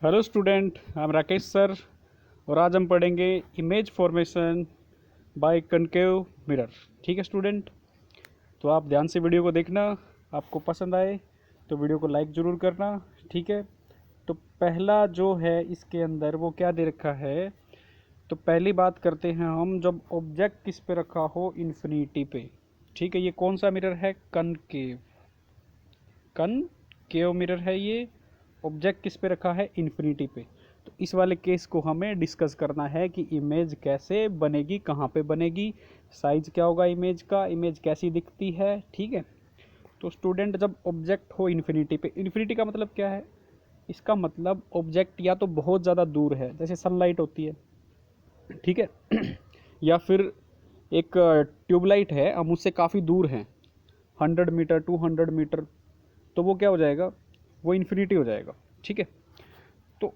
Hello student, I am Rakesh sir और आज हम पढ़ेंगे image formation by concave mirror. ठीक है स्टूडेंट, तो आप ध्यान से वीडियो को देखना। आपको पसंद आए तो वीडियो को लाइक ज़रूर करना। ठीक है, तो पहला जो है इसके अंदर वो क्या दे रखा है। तो पहली बात करते हैं हम, जब ऑब्जेक्ट किस पे रखा हो, इन्फिनिटी पे। ठीक है, ये कौन सा मिरर है? कनकेव। कनकेव मिरर है ये। ऑब्जेक्ट किस पे रखा है? इन्फिनिटी पे। तो इस वाले केस को हमें डिस्कस करना है कि इमेज कैसे बनेगी, कहाँ पे बनेगी, साइज क्या होगा इमेज का, इमेज कैसी दिखती है। ठीक है, तो स्टूडेंट जब ऑब्जेक्ट हो इन्फिनिटी पे, इन्फिनिटी का मतलब क्या है? इसका मतलब ऑब्जेक्ट या तो बहुत ज़्यादा दूर है, जैसे सनलाइट होती है, ठीक है या फिर एक ट्यूबलाइट है, हम उससे काफ़ी दूर हैं, 100 मीटर 200 मीटर, तो वो क्या हो जाएगा? वो इन्फिनिटी हो जाएगा। ठीक है, तो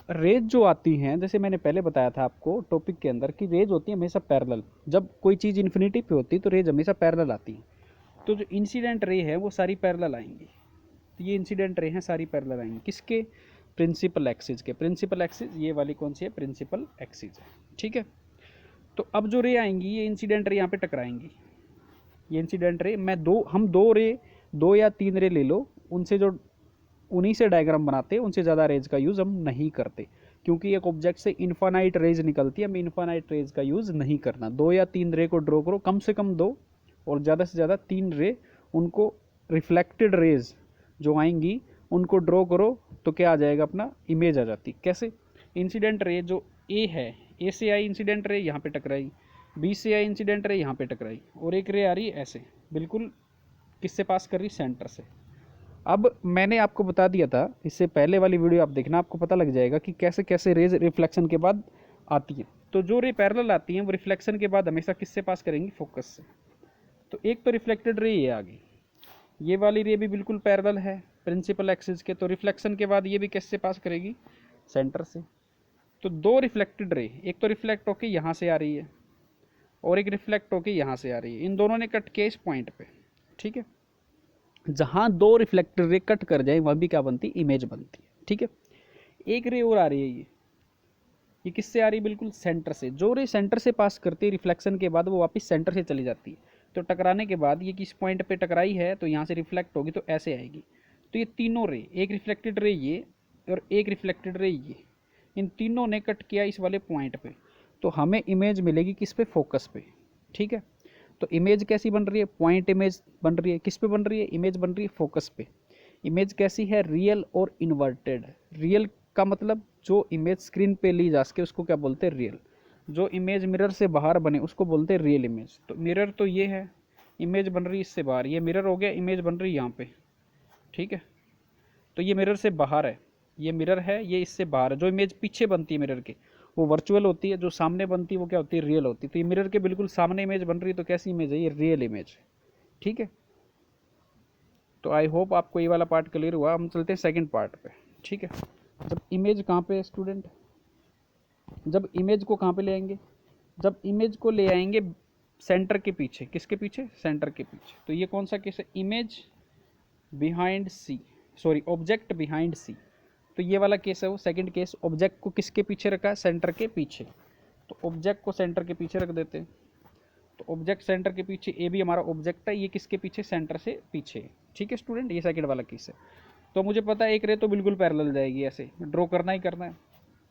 रेज जो आती हैं, जैसे मैंने पहले बताया था आपको टॉपिक के अंदर कि रेज होती है हमेशा पैरेलल। जब कोई चीज़ इन्फिनिटी पे होती है तो रेज हमेशा पैरेलल आती है। तो जो इंसिडेंट रे है वो सारी पैरेलल आएंगी। तो ये इंसिडेंट रे हैं, सारी पैरेलल आएंगी। किसके? प्रिंसिपल एक्सिस के। प्रिंसिपल एक्सिस ये वाली कौन सी है? प्रिंसिपल एक्सिस है। ठीक है, तो अब जो रे आएंगी ये इंसिडेंट रे यहाँ पे टकराएंगी। ये इंसिडेंट रे, हम दो रे, 2 या 3 रे ले लो, उनसे जो उन्हीं से डायग्राम बनाते हैं, उनसे ज़्यादा रेज का यूज़ हम नहीं करते, क्योंकि एक ऑब्जेक्ट से इन्फानाइट रेज निकलती है, हमें इन्फानाइट रेज का यूज़ नहीं करना। 2 या 3 रे को ड्रॉ करो, कम से कम 2 और ज़्यादा से ज़्यादा 3 रे, उनको रिफ्लेक्टेड रेज जो आएंगी उनको ड्रॉ करो, तो क्या आ जाएगा? अपना इमेज आ जाती। कैसे? इंसिडेंट रे जो ए है, ए से आई इंसिडेंट रे, यहाँ पे टकराई, बी से आई इंसिडेंट रे, यहाँ पे टकराई, और एक रे आ रही है ऐसे, बिल्कुल किससे पास कर रही? सेंटर से। अब मैंने आपको बता दिया था, इससे पहले वाली वीडियो आप देखना, आपको पता लग जाएगा कि कैसे कैसे रेज रिफ्लेक्शन के बाद आती है। तो जो रे पैरेलल आती हैं वो रिफ्लेक्शन के बाद हमेशा किससे पास करेंगी? फोकस से। तो एक तो रिफ्लेक्टेड रे ये आ गई, ये वाली रे भी बिल्कुल पैरेलल है प्रिंसिपल एक्सिस के, तो रिफ्लेक्शन के बाद ये भी किससे पास करेगी? सेंटर से। तो 2 रिफ्लेक्टेड रे, एक तो रिफ्लेक्ट होके यहाँ से आ रही है और एक रिफ्लेक्ट होके यहाँ से आ रही है, इन दोनों ने कट किया इस पॉइंट पे। ठीक है, जहाँ 2 रिफ्लेक्टर रे कट कर जाए वह भी क्या बनती? इमेज बनती है। ठीक है, एक रे और आ रही है, ये किससे आ रही? बिल्कुल सेंटर से। जो रे सेंटर से पास करती है रिफ्लेक्शन के बाद वो वापस सेंटर से चली जाती है। तो टकराने के बाद ये किस पॉइंट पे टकराई है, तो यहाँ से रिफ्लेक्ट होगी तो ऐसे आएगी। तो ये तीनों रे, एक रिफ्लेक्टेड रे ये और एक रिफ्लेक्टेड रे ये, इन तीनों ने कट किया इस वाले पॉइंट पे, तो हमें इमेज मिलेगी किस पे? फोकस पे। ठीक है, तो इमेज कैसी बन रही है? पॉइंट इमेज बन रही है। किस पे बन रही है? इमेज बन रही है फोकस पे। इमेज कैसी है? रियल और इन्वर्टेड। रियल का मतलब जो इमेज स्क्रीन पे ली जा सके उसको क्या बोलते हैं? रियल। जो इमेज मिरर से बाहर बने उसको बोलते हैं रियल इमेज। तो मिरर तो ये है, इमेज बन रही है इससे बाहर, ये मिरर हो गया, इमेज बन रही है यहाँ पे। ठीक है, तो ये मिरर से बाहर है, ये मिरर है, ये इससे बाहर है। जो इमेज पीछे बनती है मिरर के वो वर्चुअल होती है, जो सामने बनती है वो क्या होती है? रियल होती है। तो ये मिरर के बिल्कुल सामने इमेज बन रही है, तो कैसी इमेज है? ये रियल इमेज। ठीक है, तो आई होप आपको ये वाला पार्ट क्लियर हुआ। हम चलते हैं सेकंड पार्ट पे। ठीक है, जब इमेज कहाँ पे है स्टूडेंट? जब इमेज को कहाँ पे ले आएंगे? जब इमेज को ले आएंगे सेंटर के पीछे। किसके पीछे? सेंटर के पीछे। तो ये कौन सा केस है? इमेज बिहाइंड सी, सॉरी ऑब्जेक्ट बिहाइंड सी। तो ये वाला केस है वो सेकंड केस। ऑब्जेक्ट को किसके पीछे रखा है? सेंटर के पीछे। तो ऑब्जेक्ट को सेंटर के पीछे रख देते हैं। तो ऑब्जेक्ट सेंटर के पीछे, ए भी हमारा ऑब्जेक्ट है, ये किसके पीछे? सेंटर से पीछे। ठीक है स्टूडेंट, ये सेकंड वाला केस है। तो मुझे पता है एक रे तो बिल्कुल पैरेलल जाएगी, ऐसे ड्रॉ करना ही करना है,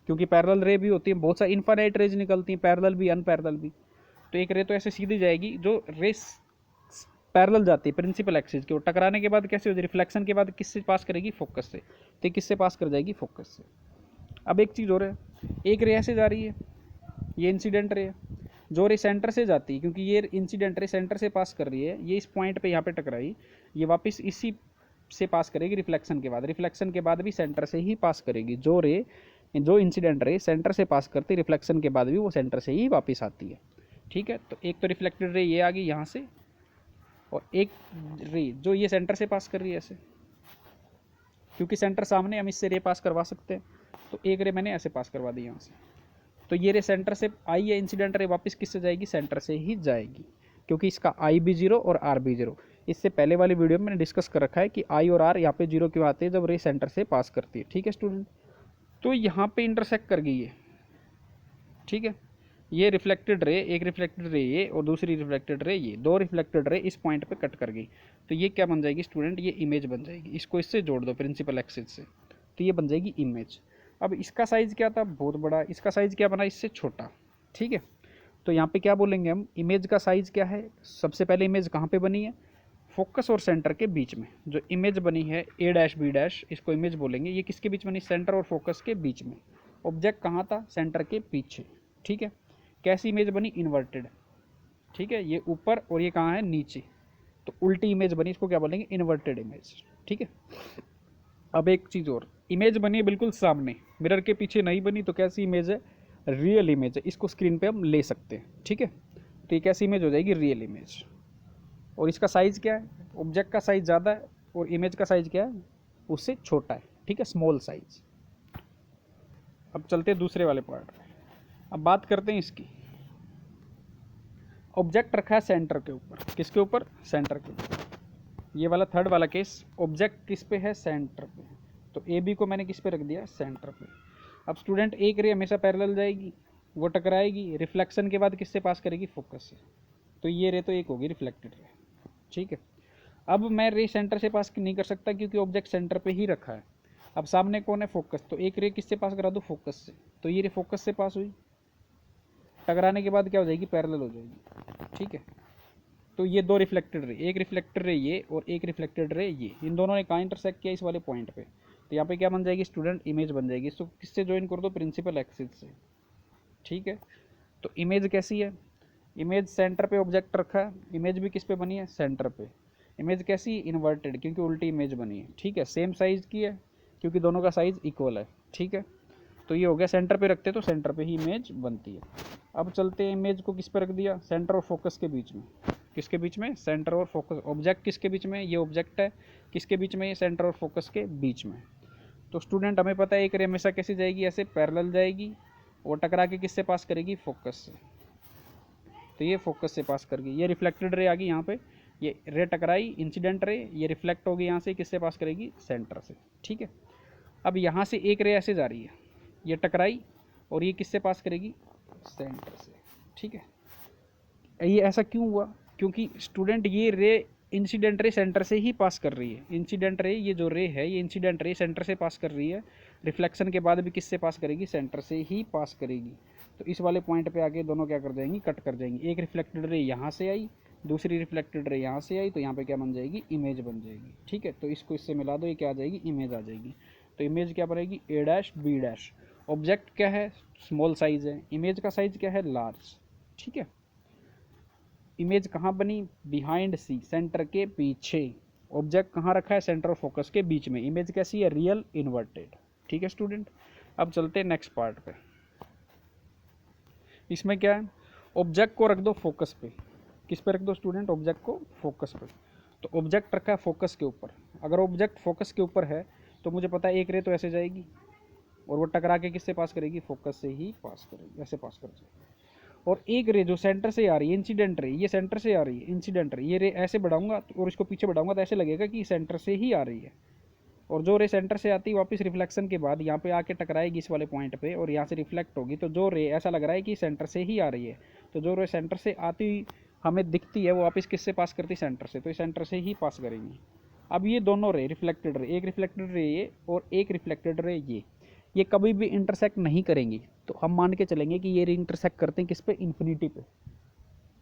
क्योंकि पैरेलल रे भी होती है, बहुत सारी इनफाइनाइट रेज निकलती हैं, पैरेलल भी अनपैरेलल भी। तो एक रे तो ऐसे सीधी जाएगी जो रेस पैरेलल जाती है प्रिंसिपल एक्सिस की, और टकराने के बाद कैसे होती है? रिफ्लेक्शन के बाद किससे पास करेगी? फोकस से। तो किससे पास कर जाएगी? फोकस से। अब एक चीज़ और है, एक रे ऐसे जा रही है, ये इंसिडेंट रे है। जो रे सेंटर से जाती है, क्योंकि ये इंसिडेंट रे सेंटर से पास कर रही है, ये इस पॉइंट पे यहाँ पे टकराई, ये वापस इसी से पास करेगी रिफ्लेक्शन के बाद। रिफ्लेक्शन के बाद भी सेंटर से ही पास करेगी। जो इंसिडेंट रे सेंटर से पास करती है, रिफ्लेक्शन के बाद भी वो सेंटर से ही वापस आती है। ठीक है, तो एक तो रिफ्लेक्टेड रे ये आ गई यहाँ से, और एक रे जो ये सेंटर से पास कर रही है ऐसे, क्योंकि सेंटर सामने, हम इससे रे पास करवा सकते हैं। तो एक रे मैंने ऐसे पास करवा दी यहाँ से। तो ये रे सेंटर से आई है, इंसिडेंट रे वापस किससे जाएगी? सेंटर से ही जाएगी, क्योंकि इसका आई भी जीरो और आर भी जीरो। इससे पहले वाली वीडियो में मैंने डिस्कस कर रखा है कि आई और आर यहाँ पे जीरो क्यों आते हैं? जब रे सेंटर से पास करती है। ठीक है स्टूडेंट, तो यहाँ पे इंटरसेक्ट कर गई है, ठीक है। ये रिफ्लेक्टेड रे, एक रिफ्लेक्टेड रे ये और दूसरी रिफ्लेक्टेड रे ये, दो रिफ्लेक्टेड रे इस पॉइंट पे कट कर गई। तो ये क्या बन जाएगी स्टूडेंट, ये इमेज बन जाएगी। इसको इससे जोड़ दो प्रिंसिपल एक्सिस से, तो ये बन जाएगी इमेज। अब इसका साइज़ क्या था, बहुत बड़ा, इसका साइज़ क्या बना, इससे छोटा, ठीक है। तो यहाँ पे क्या बोलेंगे हम, इमेज का साइज़ क्या है। सबसे पहले इमेज कहाँ पे बनी है, फोकस और सेंटर के बीच में। जो इमेज बनी है ए डैश बी डैश, इसको इमेज बोलेंगे। ये किसके बीच बनी, सेंटर और फोकस के बीच में। ऑब्जेक्ट कहाँ था, सेंटर के पीछे, ठीक है। कैसी इमेज बनी, इन्वर्टेड, ठीक है। ये ऊपर और ये कहाँ है, नीचे, तो उल्टी इमेज बनी, इसको क्या बोलेंगे, इन्वर्टेड इमेज, ठीक है। अब एक चीज़ और, इमेज बनी है बिल्कुल सामने, मिरर के पीछे नहीं बनी, तो कैसी इमेज है, रियल इमेज है। इसको स्क्रीन पे हम ले सकते हैं, ठीक है। तो ये कैसी इमेज हो जाएगी, रियल इमेज। और इसका साइज़ क्या है, ऑब्जेक्ट का साइज़ ज़्यादा है और इमेज का साइज़ क्या है, उससे छोटा है, ठीक है, स्मॉल साइज। अब चलते हैं दूसरे वाले पार्ट में। अब बात करते हैं इसकी। ऑब्जेक्ट रखा है सेंटर के ऊपर, किसके ऊपर, सेंटर के ऊपर। ये वाला थर्ड वाला केस, ऑब्जेक्ट किस पे है, सेंटर पे। तो ए बी को मैंने किस पे रख दिया, सेंटर पे। अब स्टूडेंट एक रे हमेशा पैरेलल जाएगी, वो टकराएगी, रिफ्लेक्शन के बाद किससे पास करेगी, फोकस से। तो ये रे तो एक होगी रिफ्लेक्टेड रे, ठीक है। अब मैं रे सेंटर से पास नहीं कर सकता क्योंकि ऑब्जेक्ट सेंटर पे ही रखा है। अब सामने कौन है, फोकस, तो एक रे किससे पास करा दो, फोकस से। तो ये रे फोकस से पास हुई, टकराने के बाद क्या हो जाएगी, पैरेलल हो जाएगी, ठीक है। तो ये दो रिफ्लेक्टेड रे, एक रिफ्लेक्टेड रे ये और एक रिफ्लेक्टेड रे ये, इन दोनों ने कहाँ इंटरसेक्ट किया, इस वाले पॉइंट पे। तो यहाँ पे क्या बन जाएगी स्टूडेंट, इमेज बन जाएगी। इसको किससे ज्वाइन कर दो, प्रिंसिपल एक्सिस से, ठीक है। तो इमेज कैसी है, इमेज सेंटर पे ऑब्जेक्ट रखा है, इमेज भी किस पे बनी है, सेंटर पे। इमेज कैसी, इन्वर्टेड, क्योंकि उल्टी इमेज बनी है, ठीक है। सेम साइज की है क्योंकि दोनों का साइज इक्वल है, ठीक है। तो ये हो गया, सेंटर पे रखते तो सेंटर पे ही इमेज बनती है। अब चलते हैं, इमेज को किस पे रख दिया, सेंटर और फोकस के बीच में। किसके बीच में, सेंटर और फोकस। ऑब्जेक्ट किसके बीच में, ये ऑब्जेक्ट है, किसके बीच में, ये सेंटर और फोकस के बीच में। तो स्टूडेंट हमें पता है एक रे हमेशा कैसी जाएगी, ऐसे पैरेलल जाएगी और टकरा के किससे पास करेगी, फोकस से। तो ये फोकस से पास कर गई, ये रिफ्लेक्टेड रे आ गई यहाँ पे, ये रे टकराई, इंसिडेंट रे, ये रिफ्लेक्ट होगी यहाँ से, किससे पास करेगी, सेंटर से, ठीक है। अब यहाँ से एक रे ऐसे जा रही है, ये टकराई और ये किससे पास करेगी, सेंटर से, ठीक है। ये ऐसा क्यों हुआ, क्योंकि स्टूडेंट ये रे इंसिडेंट रे सेंटर से ही पास कर रही है। इंसिडेंट रे, ये जो रे है ये इंसिडेंट रे सेंटर से पास कर रही है, रिफ्लेक्शन के बाद भी किससे पास करेगी, सेंटर से ही पास करेगी। तो इस वाले पॉइंट पे आके दोनों क्या कर जाएंगी, कट कर जाएंगी। एक रिफ्लेक्टेड रे यहाँ से आई, दूसरी रिफ्लेक्टेड रे यहाँ से आई, तो यहाँ पे क्या बन जाएगी, इमेज बन जाएगी, ठीक है। तो इसको इससे मिला दो, ये क्या आ जाएगी, इमेज आ जाएगी। तो इमेज क्या बनेगी, ए डैश बी डैश। ऑब्जेक्ट क्या है, स्मॉल साइज है, इमेज का साइज क्या है, लार्ज, ठीक है। इमेज कहाँ बनी, बिहाइंड सी, सेंटर के पीछे। ऑब्जेक्ट कहाँ रखा है, सेंटर और फोकस के बीच में। इमेज कैसी है, रियल इन्वर्टेड, ठीक है स्टूडेंट। अब चलते हैं नेक्स्ट पार्ट पे। इसमें क्या है, ऑब्जेक्ट को रख दो फोकस पे। किस पे रख दो स्टूडेंट, ऑब्जेक्ट को फोकस पे। तो ऑब्जेक्ट रखा है फोकस के ऊपर। अगर ऑब्जेक्ट फोकस के ऊपर है तो मुझे पता है एक रे तो ऐसे जाएगी और वो टकरा के किससे पास करेगी, फोकस से ही पास करेगी, ऐसे पास कर जाएगी। और एक रे जो सेंटर से आ रही है, इंसिडेंट रे, ये सेंटर से आ रही है, इंसिडेंट रे, ये रे ऐसे बढ़ाऊंगा और इसको पीछे बढ़ाऊंगा तो ऐसे लगेगा कि सेंटर से ही आ रही है। और जो रे सेंटर से आती है वापस रिफ्लेक्शन के बाद यहाँ पे आके टकराएगी इस वाले पॉइंट पे और यहाँ से रिफ्लेक्ट होगी। तो जो रे ऐसा लग रहा है कि सेंटर से ही आ रही है, तो जो रे सेंटर से आती हमें दिखती है वो वापस किससे पास करती, सेंटर से। तो ये सेंटर से ही पास करेंगी। अब ये दोनों रे रिफ्लेक्टेड रे, एक रिफ्लेक्टेड रे ये और एक रिफ्लेक्टेड रे ये कभी भी इंटरसेक्ट नहीं करेंगी। तो हम मान के चलेंगे कि ये रे इंटरसेक्ट करते हैं किस पे, इन्फिनिटी पे।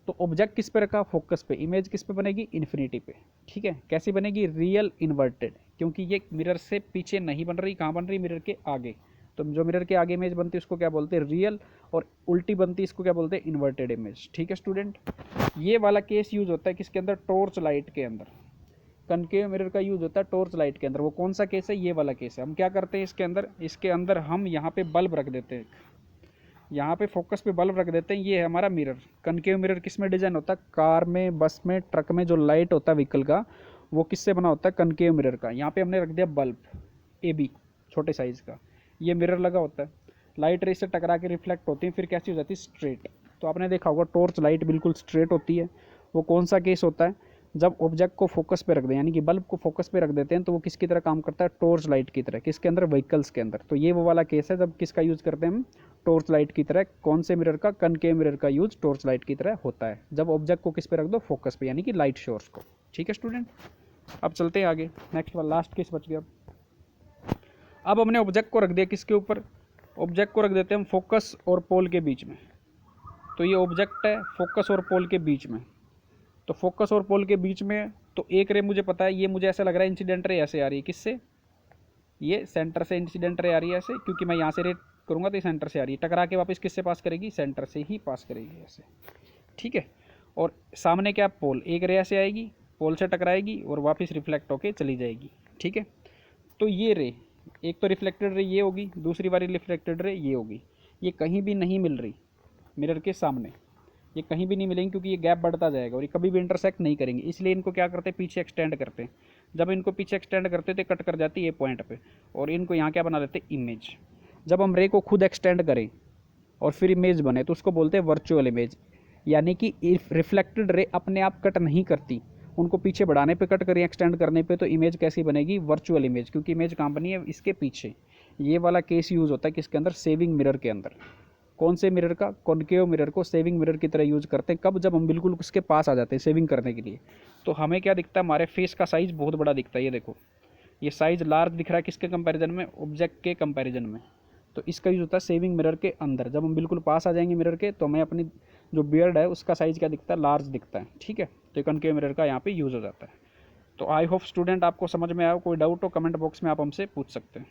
तो ऑब्जेक्ट किस पे रखा, फोकस पे, इमेज किस पे बनेगी, इन्फिनिटी पे, ठीक है। कैसी बनेगी, रियल इन्वर्टेड, क्योंकि ये मिरर से पीछे नहीं बन रही, कहाँ बन रही, मिरर के आगे। तो जो मिरर के आगे इमेज बनती है उसको क्या बोलते हैं, रियल, और उल्टी बनती है इसको क्या बोलते हैं, इन्वर्टेड इमेज, ठीक है स्टूडेंट। ये वाला केस यूज होता है किसके अंदर, टॉर्च लाइट के अंदर। कनकेव मिरर का यूज होता है टॉर्च लाइट के अंदर। वो कौन सा केस है, ये वाला केस है। हम क्या करते हैं इसके अंदर हम यहाँ पे बल्ब रख देते हैं, यहाँ पे फोकस पे बल्ब रख देते हैं। ये है हमारा मिरर। कनकेव मिरर किस में डिजाइन होता है, कार में, बस में, ट्रक में जो लाइट होता है व्हीकल का, वो किससे बना होता है, कनकेव मिरर का। यहाँ पे हमने रख दिया बल्ब ए बी, छोटे साइज का। ये मिरर लगा होता है, लाइट रे से टकरा के रिफ्लेक्ट होती है, फिर कैसी हो जाती है, स्ट्रेट। तो आपने देखा होगा टॉर्च लाइट बिल्कुल स्ट्रेट होती है। वो कौन सा केस होता है, जब ऑब्जेक्ट को फोकस पे रख दें, यानी कि बल्ब को फोकस पे रख देते हैं, तो वो किसकी तरह काम करता है, टॉर्च लाइट की तरह। किसके अंदर, व्हीकल्स के अंदर। तो ये वो वाला केस है जब किसका यूज़ करते हैं हम, टॉर्च लाइट की तरह। कौन से मिरर का, कनकेव मिरर का यूज़ टॉर्च लाइट की तरह होता है जब ऑब्जेक्ट को किस पे रख दो, फोकस पे, यानी कि लाइट सोर्स को। ठीक है स्टूडेंट, अब चलते हैं आगे, नेक्स्ट वाला लास्ट केस बच गया। अब हमने ऑब्जेक्ट को रख दिया किसके ऊपर, ऑब्जेक्ट को रख देते हैं हम फोकस और पोल के बीच में। तो ये ऑब्जेक्ट है फोकस और पोल के बीच में। तो फोकस और पोल के बीच में तो एक रे मुझे पता है, ये मुझे ऐसा लग रहा है इंसिडेंट रे ऐसे आ रही है, किससे, ये सेंटर से इंसिडेंट रे आ रही है ऐसे, क्योंकि मैं यहाँ से रे करूँगा तो ये सेंटर से आ रही है, टकरा के वापस किससे पास करेगी, सेंटर से ही पास करेगी ऐसे। ठीक है, और सामने क्या, पोल, एक रे ऐसे आएगी, पोल से टकराएगी और वापस रिफ्लेक्ट होके चली जाएगी। ठीक है, तो ये रे, एक तो रिफ्लेक्टेड रे ये होगी, दूसरी वाली रिफ्लेक्टेड रे ये होगी। ये कहीं भी नहीं मिल रही मिरर के सामने, ये कहीं भी नहीं मिलेंगी, क्योंकि ये गैप बढ़ता जाएगा और ये कभी भी इंटरसेक्ट नहीं करेंगे। इसलिए इनको क्या करते हैं, पीछे एक्सटेंड करते हैं। जब इनको पीछे एक्सटेंड करते हैं तो कट कर जाती है ये पॉइंट पे, और इनको यहाँ क्या बना देते हैं, इमेज। जब हम रे को खुद एक्सटेंड करें और फिर इमेज बने तो उसको बोलते हैं वर्चुअल इमेज। यानी कि रिफ्लेक्टेड रे अपने आप कट नहीं करती, उनको पीछे बढ़ाने पे कट करें, एक्सटेंड करने पे, तो इमेज कैसी बनेगी, वर्चुअल इमेज। क्योंकि इमेज कहाँ बनी है, इसके पीछे। ये वाला केस यूज़ होता है किसके अंदर, सेविंग मिरर के अंदर। कौन से मिरर का, कॉनकेव मिरर को सेविंग मिरर की तरह यूज़ करते हैं। कब, जब हम बिल्कुल उसके पास आ जाते हैं सेविंग करने के लिए। तो हमें क्या दिखता है, हमारे फेस का साइज़ बहुत बड़ा दिखता है। ये देखो, ये साइज़ लार्ज दिख रहा है किसके कंपैरिजन में, ऑब्जेक्ट के कंपैरिजन में। तो इसका यूज़ होता है सेविंग मिरर के अंदर। जब हम बिल्कुल पास आ जाएंगे मिरर के, तो हमें अपनी जो बियर्ड है उसका साइज़ क्या दिखता है, लार्ज दिखता है। ठीक है, तो कॉनकेव मिरर का यहाँ पे यूज़ हो जाता है। तो आई होप स्टूडेंट आपको समझ में आया। कोई डाउट हो कमेंट बॉक्स में आप हमसे पूछ सकते हैं।